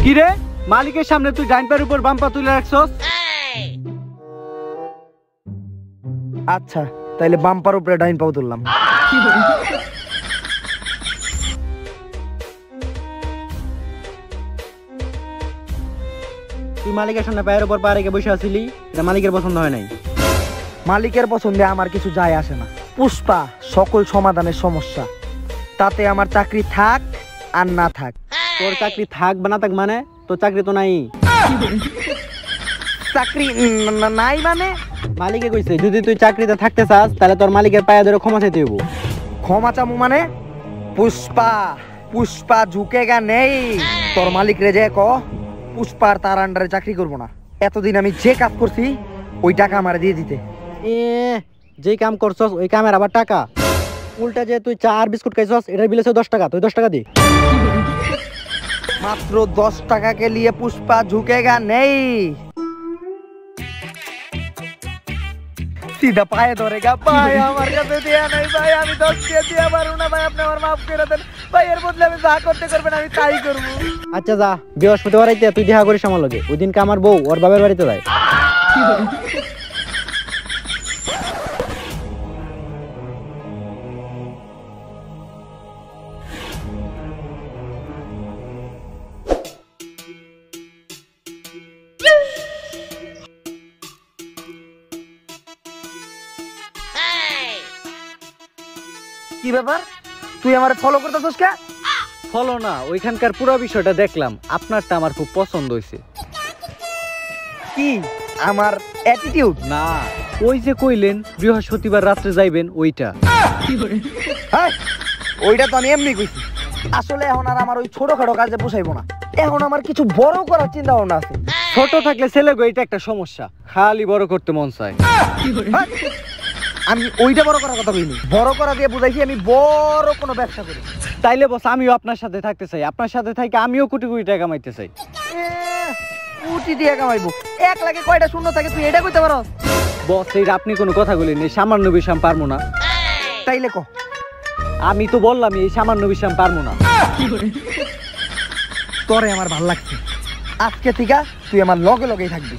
কি রে, মালিকের সামনে তুই ডাইন পায়ের উপর বাম পা তুলে রাখছস? আচ্ছা তাইলে বাম্পার উপরে ডাইন পাও তুললাম। তুই মালিকের সামনে পায়ের উপর পা রেখে বসে আছিলি, এটা মালিকের পছন্দ হয় নাই। মালিকের পছন্দে আমার কিছু যায় আসে না। পুষ্পা সকল সমাধানের সমস্যা, তাতে আমার চাকরি থাক আর না থাক। তোর চাকরি থাক বা না থাক মানে তোর চাকরি তো নাই। চাকরি নাই মানে? মালিকে কইছে যদি তুই চাকরিতে থাকতে চাস তাহলে তোর মালিকের পায়ে ধরে ক্ষমা চাইতে হইব। ক্ষমা চামু মানে? পুষ্পা পুষ্পা ঝুঁকেগা নেই। তোর মালিক রে যে ক পুষ্পার তার আন্ডারে চাকরি করব না। এতদিন আমি যে কাজ করছি ওই টাকা আমার দিয়ে দিতে। যেই কাম করছস ওই কামের আবার টাকা? উল্টা যে তুই চা আর বিস্কুট খাইছস এটার বিল হচ্ছে 10 টাকা, তুই 10 টাকা দি। মাত্র 10 টাকা কে লিয়ে পুষ্পা ঝুঁকেগা নেই। सीधा पाए धरेगा भाई আমার কাছে দেয়া নাই ভাই, আমি 10 টাকা দিয়া পারবো না ভাই, আপনি আমার maaf করে দেন ভাই। এর বদলে আমি যা করতে করবেন আমি তাই করব। আচ্ছা যা, বৃহস্পতিবার রাইতে তুই দেখা করিস আমার লগে। ওই দিনকে আমার বউ ওর বাবার বাড়িতে যায়। কি ব্যাপার, তুই আমারে ফলো করতেছস কে? ফলো না, ওইখানকার পুরো বিষয়টা দেখলাম, আপনারটা আমার খুব পছন্দ হয়েছে। কি আমার অ্যাটিটিউড? না, ওই যে কইলেন বৃহস্পতিবার রাত্রে যাইবেন ওইটা। হ্যাঁ ওইটা তো আমি এমনি কইছি। আসলে এখন আর আমার ওই ছোটখাটো কাজে পোষাইবো না, এখন আমার কিছু বড় করার চিন্তা ভাবনা আছে। ছোট থাকলে ছেলে গো এটা একটা সমস্যা, খালি বড় করতে মন চায়। আমি ওইটা বড় করার কথা কইনি, বড় করা দিয়ে বুঝাইছি আমি বড় কোনো ব্যবসা করি। তাইলে বস আমিও আপনার সাথে থাকতে চাই, আপনার সাথে থাকি আমিও কোটি কোটি টাকা কামাইতে চাই। কোটি টাকা কামাইবো? 1 লাখে কয়টা শূন্য থাকে তুই এটা কইতে পারো? বস এইটা আপনি কোনো কথা বলেন, এই সামান্য বিষয় আমি পারবো না। তাইলে ক। আমি তো বললাম এই সামান্য বিষয় আমি পারবো না। তোরে আমার ভাল লাগছে, আজকে থেকে তুই আমার লগে লগেই থাকবি।